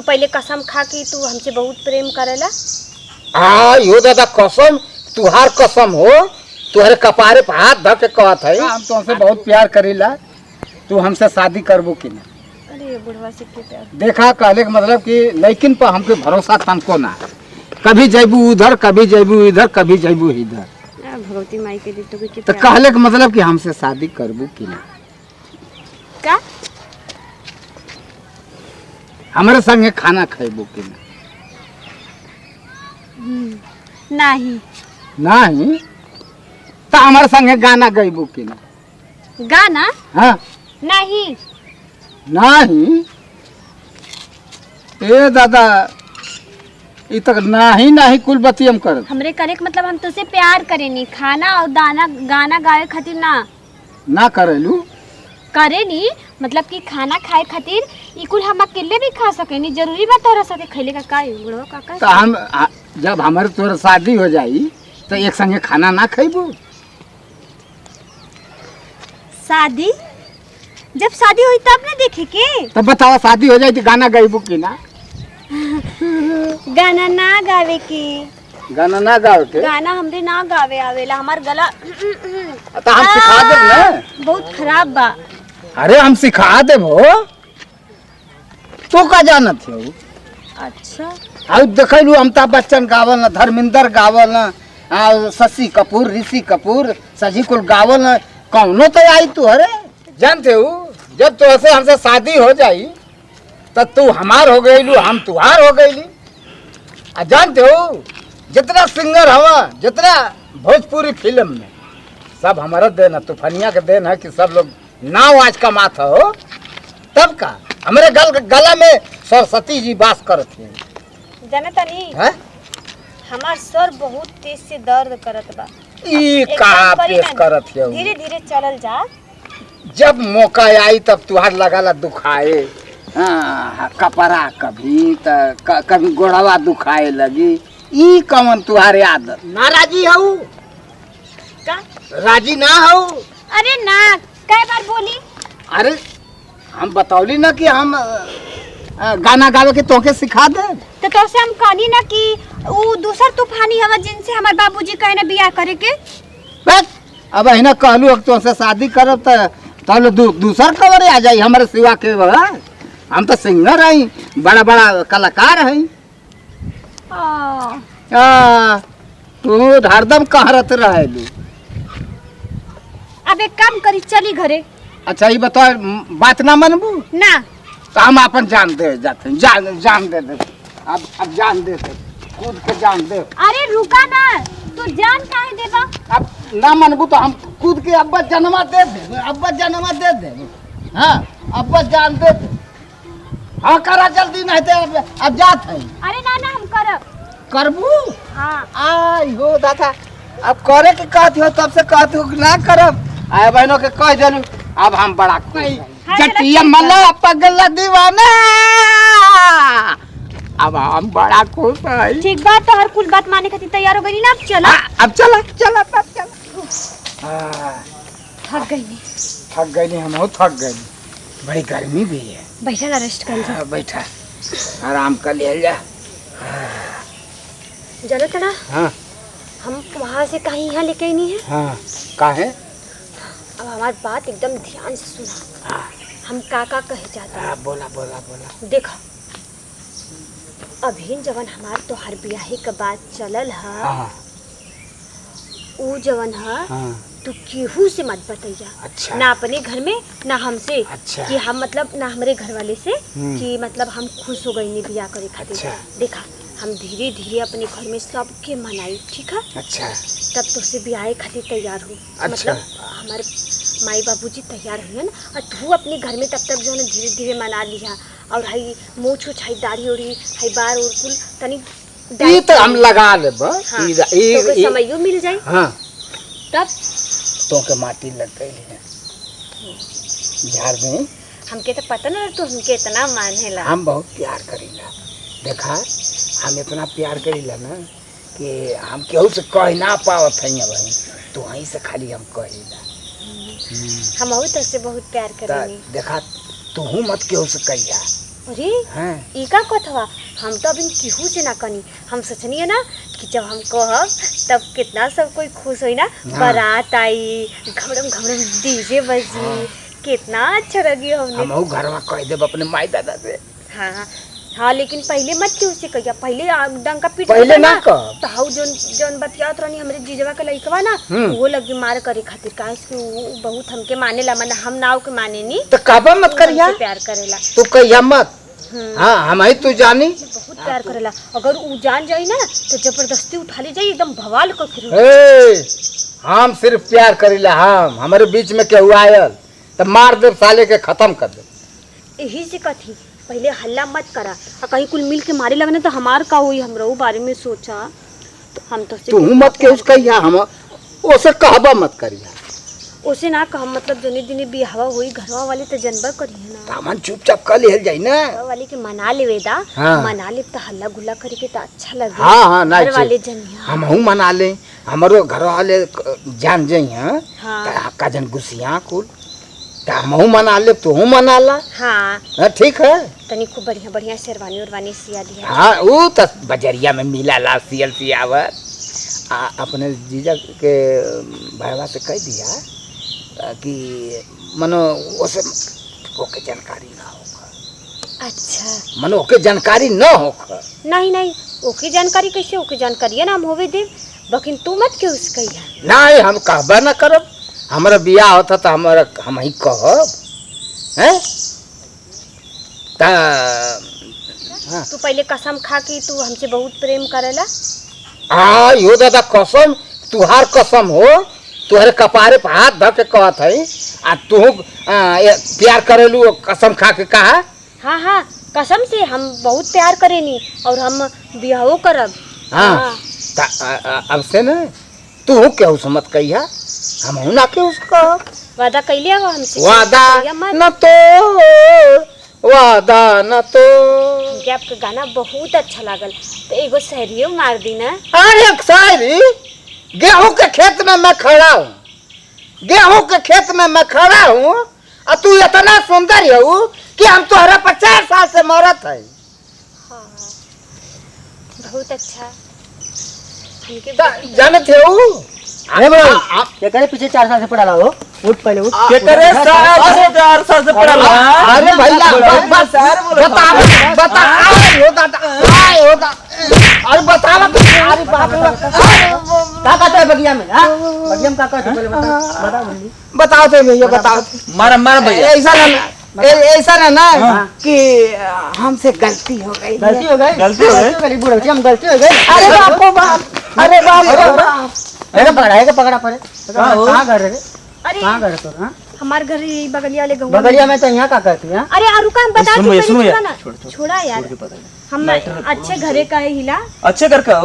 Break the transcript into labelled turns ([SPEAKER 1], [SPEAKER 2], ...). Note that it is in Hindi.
[SPEAKER 1] पहले कसम खा कि तू हमसे बहुत प्रेम करेला।
[SPEAKER 2] हाँ यो दादा कसम, तुहार कसम हो, तुहरे कपारे पर हाथ धर के कहत है हम तुमसे बहुत प्यार करेला, तू हमसे शादी करबो कि ना।
[SPEAKER 1] अरे बुढ़वा से के प्यार
[SPEAKER 2] देखा कहले के मतलब कि लेकिन पर हमके भरोसा तनको ना, कभी जैबू उधर, कभी जैबू इधर, कभी जैबू इधर।
[SPEAKER 1] भगवती माई के दी
[SPEAKER 2] तो कहले के मतलब कि हमसे शादी करबू कि ना।
[SPEAKER 1] का
[SPEAKER 2] हमारे संगे खाना खेबू कि ना।
[SPEAKER 1] नहीं
[SPEAKER 2] नहीं तो हमारे संगे गाना गईबू कि ना।
[SPEAKER 1] गाना
[SPEAKER 2] हाँ
[SPEAKER 1] नहीं
[SPEAKER 2] नहीं ए दादा ये तक नहीं नहीं कुल बतियम कर
[SPEAKER 1] हमरे करे के मतलब हम तुझसे प्यार करेनी, खाना और दाना गाना गावे खातिर
[SPEAKER 2] ना करेलू
[SPEAKER 1] करेनी, मतलब कि खाना खाए खातिर ई कुल हम अकेले भी खा सकेनी, जरूरी बा तोरा साथे खैले का का बुढ़वा काका।
[SPEAKER 2] तो हम जब हमारे तोर शादी हो जाई तो एक संगे खाना ना खैबू।
[SPEAKER 1] शादी जब शादी हुई तब ना देखे के।
[SPEAKER 2] तो बताओ शादी हो जाए तो गाना गईबू कि ना।
[SPEAKER 1] गाना ना गावे के,
[SPEAKER 2] गाना ना गावे के,
[SPEAKER 1] गाना हमरे ना गावे आवेला, हमार गला
[SPEAKER 2] तो हम सिखा देब ना।
[SPEAKER 1] बहुत खराब बा।
[SPEAKER 2] अरे हम सिखा देब हो, तो का जानत हो।
[SPEAKER 1] अच्छा
[SPEAKER 2] अब देखलू अमिताभ बच्चन गावल ना, धर्मेंद्र गावल ना, शशि कपूर, ऋषि कपूर, सजी कुल गावल ना, कौनो तो आई तू। अरे जानते हो जब तो ऐसे हमसे शादी हो जाई तो तू हमार हो गईलू, हम तुहार हो गईली। जानते हो जितना सिंगर हवा, जितना भोजपुरी फिल्म में सब हमारा देन है, तूफानिया के देन है कि सब लोग नाव आज का माथा हो। तब का हमारे गला में सरस्वती जी वास करत है।
[SPEAKER 1] जानता नहीं हमार सर बहुत तेज से दर्द करत बा।
[SPEAKER 2] ई का पेश करत है।
[SPEAKER 1] धीरे धीरे चलल जा,
[SPEAKER 2] जब मौका आई तब तुहार लगाला दुखाए। कपड़ा कभी तो कभी गोड़वा दुखाए लगी। ई कमन तुहारे आदत ना राजी हूँ
[SPEAKER 1] का
[SPEAKER 2] राजी ना हो।
[SPEAKER 1] अरे ना कई बार बोली।
[SPEAKER 2] अरे हम बतौली ना कि हम गाना गावे के तोके सिखा दे।
[SPEAKER 1] तो से हम कहनी ना कि वो दूसर तूफानी हवा जिनसे हमारे बाबूजी कहे ना बियाह करे के।
[SPEAKER 2] बस अब है ना कहलू तो से शादी करब तो दूसर कवर आ जाई हमारे सिवा के। हम तो सिंगर हई, बड़ा बड़ा कलाकार हई। तू हरदम कहरत रहेलू।
[SPEAKER 1] अब एक काम करी चली घरे।
[SPEAKER 2] अच्छा ये बताओ बात ना मनबू
[SPEAKER 1] ना
[SPEAKER 2] तो हम अपन जान दे जाते हैं। जान दे दे अब जान दे दे, कूद के जान दे।
[SPEAKER 1] अरे रुका ना, तू जान काहे देबा।
[SPEAKER 2] अब ना मनबू तो हम कूद के अब्बा जन्मा दे दे, अब्बा जन्मा दे दे। हाँ अब्बा जान दे दे। हाँ करा जल्दी नहीं तो अब जात है।
[SPEAKER 1] अरे ना ना हम करब।
[SPEAKER 2] करबू।
[SPEAKER 1] हाँ
[SPEAKER 2] आई हो दादा अब करे के कहती हो तब से कहती हो ना करब। आए बहनों के कह देलू अब हम बड़ा जटिया मल्ला पगला दीवाना। अब हम बड़ा खुश है।
[SPEAKER 1] ठीक बात तो हर कुल बात माने खातिर तैयार हो गई ना। अब चला
[SPEAKER 2] अब चला चला तब चला।
[SPEAKER 1] थक गई
[SPEAKER 2] थक गई हम हो, थक गई। बड़ी गर्मी भी है।
[SPEAKER 1] बैठा ना रेस्ट कर जा।
[SPEAKER 2] बैठा आराम कर ले जा।
[SPEAKER 1] जरा तड़ा
[SPEAKER 2] हाँ
[SPEAKER 1] हम वहाँ से कहीं यहाँ लेके नहीं है।
[SPEAKER 2] हाँ का है।
[SPEAKER 1] अब हमारी बात एकदम ध्यान से सुना।
[SPEAKER 2] हाँ
[SPEAKER 1] हम काका कहे जाते हैं।
[SPEAKER 2] बोला बोला बोला।
[SPEAKER 1] देखो अभी जवन हमार तो हर ब्याहे के बाद चलल है।
[SPEAKER 2] हाँ
[SPEAKER 1] ऊ जवन है
[SPEAKER 2] हाँ
[SPEAKER 1] तू केहू से मत बतैया।
[SPEAKER 2] अच्छा।
[SPEAKER 1] ना अपने घर में ना हमसे।
[SPEAKER 2] अच्छा।
[SPEAKER 1] कि हम मतलब ना हमारे घर वाले से कि मतलब हम खुश हो गई नहीं बियाह करे खातिर।
[SPEAKER 2] अच्छा।
[SPEAKER 1] देखा हम धीरे धीरे अपने घर में सबके मनाई, ठीक है।
[SPEAKER 2] अच्छा
[SPEAKER 1] तब तो से ब्याह खातिर तैयार हो।
[SPEAKER 2] अच्छा।
[SPEAKER 1] मतलब हमारे माई बाबूजी तैयार हुए ना, और तू अपने घर में तब तक जो है ना धीरे धीरे मना लिया। और हाई मूछ उछ, हाई दाढ़ी उड़ी, हाई बार और कुल तनी
[SPEAKER 2] ये तो हम लगा ले।
[SPEAKER 1] हाँ, तो समयो मिल जाए।
[SPEAKER 2] हाँ
[SPEAKER 1] तब
[SPEAKER 2] तो के माटी लग गई है झाड़ में।
[SPEAKER 1] हमके तो पता ना तू हमके इतना मानेला।
[SPEAKER 2] हम बहुत प्यार करीला। देखा हम इतना प्यार करीला ना कि हम केहू से कह ना पावत है भाई, तो वहीं से खाली हम कहीला।
[SPEAKER 1] हम तो से बहुत प्यार करेंगे।
[SPEAKER 2] देखा तू मत केहू से कहिया।
[SPEAKER 1] अरे
[SPEAKER 2] हाँ।
[SPEAKER 1] ई का कथवा हम तो अभी केहू से ना कनी हम सोचनी ना कि जब हम कहब तब कितना सब कोई खुश होई ना।
[SPEAKER 2] हाँ।
[SPEAKER 1] बारात आई घमड़म घमड़म डीजे बजी कितना अच्छा लगी हमने।
[SPEAKER 2] हम घर में कह देब अपने माई दादा से।
[SPEAKER 1] हाँ हाँ लेकिन पहले मत क्यों से कहिया पहले डंका पीट
[SPEAKER 2] पहले ना कह।
[SPEAKER 1] तो हाउ जोन जोन बतियात रहनी हमरे जीजवा के लइकवा ना वो लगी मार करे खातिर काहे कि वो बहुत हमके मानेला मन हम नाव के माने नी
[SPEAKER 2] तो काबा मत करिया
[SPEAKER 1] प्यार करेला
[SPEAKER 2] तू कहिया मत। हाँ हम ही तू जानी
[SPEAKER 1] बहुत प्यार करेला अगर उ जान जाई ना तो जबरदस्ती उठा ले जाई एकदम भवाल कर फिर।
[SPEAKER 2] हम सिर्फ प्यार करीला हम हमारे बीच में केहू आयल तो मार दे साले के खत्म कर दे।
[SPEAKER 1] यही से कथी पहले हल्ला मत करा और कहीं कुल मिल के मारे लगने तो हमार का हुई हमरा उ बारे में सोचा तो हम तो
[SPEAKER 2] तू मत के उसका या हम ओसे कहबा मत करिया
[SPEAKER 1] ओसे ना कह मतलब जोनी दिनी बियाहवा हुई घरवा वाले तो जनबा करिए ना
[SPEAKER 2] सामान चुपचाप कर ले जाई ना
[SPEAKER 1] घरवा वाले के मना लेवेदा।
[SPEAKER 2] हाँ।
[SPEAKER 1] मना ले तो हल्ला गुल्ला करके तो अच्छा लगे।
[SPEAKER 2] हाँ हाँ ना
[SPEAKER 1] घर वाले जनिया
[SPEAKER 2] हम हूँ मना ले हमारो घर वाले जान जाई हैं
[SPEAKER 1] हाँ
[SPEAKER 2] का जन गुसिया कुल हम हूँ मना ले तू हूँ मना ला।
[SPEAKER 1] हाँ
[SPEAKER 2] ठीक है
[SPEAKER 1] तनी खूब बढ़िया बढ़िया शेरवानी उरवानी सिया दिया।
[SPEAKER 2] हाँ वो तो बजरिया में मिला ला सियल सियावत अपने जीजा के भाईवा से कह दिया कि मनो उसे ओके जानकारी ना होगा।
[SPEAKER 1] अच्छा
[SPEAKER 2] मनो ओके जानकारी ना होगा।
[SPEAKER 1] नहीं नहीं ओके जानकारी कैसे ओके जानकारी है ना हम होवे दे बकिन तू मत क्यों उसका
[SPEAKER 2] नहीं हम कहबा ना करब हमारा बियाह होता तो हमारा हम ही कहब हैं
[SPEAKER 1] तू पहले कसम खा कि तू हमसे बहुत प्रेम करेला।
[SPEAKER 2] यो दादा कसम तुहार कसम हो तुहरे कपारे पर हाथ धर के कहत है आ तू प्यार करेलू कसम खा के कहा।
[SPEAKER 1] हाँ हाँ कसम से हम बहुत प्यार करेनी और हम बियाहो करब।
[SPEAKER 2] हाँ अब से न तू केहू से मत कहिया हम हूँ ना के उसका
[SPEAKER 1] वादा कैले हो हमसे
[SPEAKER 2] वादा न तो वादा न तो।
[SPEAKER 1] हमके आपका गाना बहुत अच्छा लागल तो एगो शायरियो मार दी ना।
[SPEAKER 2] अरे एक शायरी गेहूं के खेत में मैं खड़ा हूँ गेहूं के खेत में मैं खड़ा हूँ और तू इतना सुंदर है कि हम तुम्हारा 50 साल से मरत है।
[SPEAKER 1] हाँ बहुत अच्छा
[SPEAKER 2] जानते हो
[SPEAKER 3] अरे बड़ो क्या करे पीछे 4 साल से पड़ा हो उठ पहले उठ
[SPEAKER 2] क्या करे 4 साल से पड़ा अरे भैया बता बता अरे बता अरे बाप रे
[SPEAKER 3] क्या कहते हैं बगिया में हां बगिया में क्या कहते हैं पहले बता बंदी
[SPEAKER 2] बताओ थे भैया बताओ मार भैया ऐसा ना कि हमसे गलती हो गई
[SPEAKER 3] गलती बूढ़े हम गलती हो गई।
[SPEAKER 2] अरे बाप अरे बाप
[SPEAKER 3] पकड़ा पड़े कहाँ घर है
[SPEAKER 1] अरे
[SPEAKER 3] कहाँ घर है तो हाँ
[SPEAKER 1] हमारे घर यही बगलिया वाले गाँव
[SPEAKER 3] बगलिया में तो यहाँ क्या करती है।
[SPEAKER 1] अरे रुका हम बता छोड़ा ना छोड़ा यार हम अच्छे घरे का है हिला
[SPEAKER 4] अच्छे घर का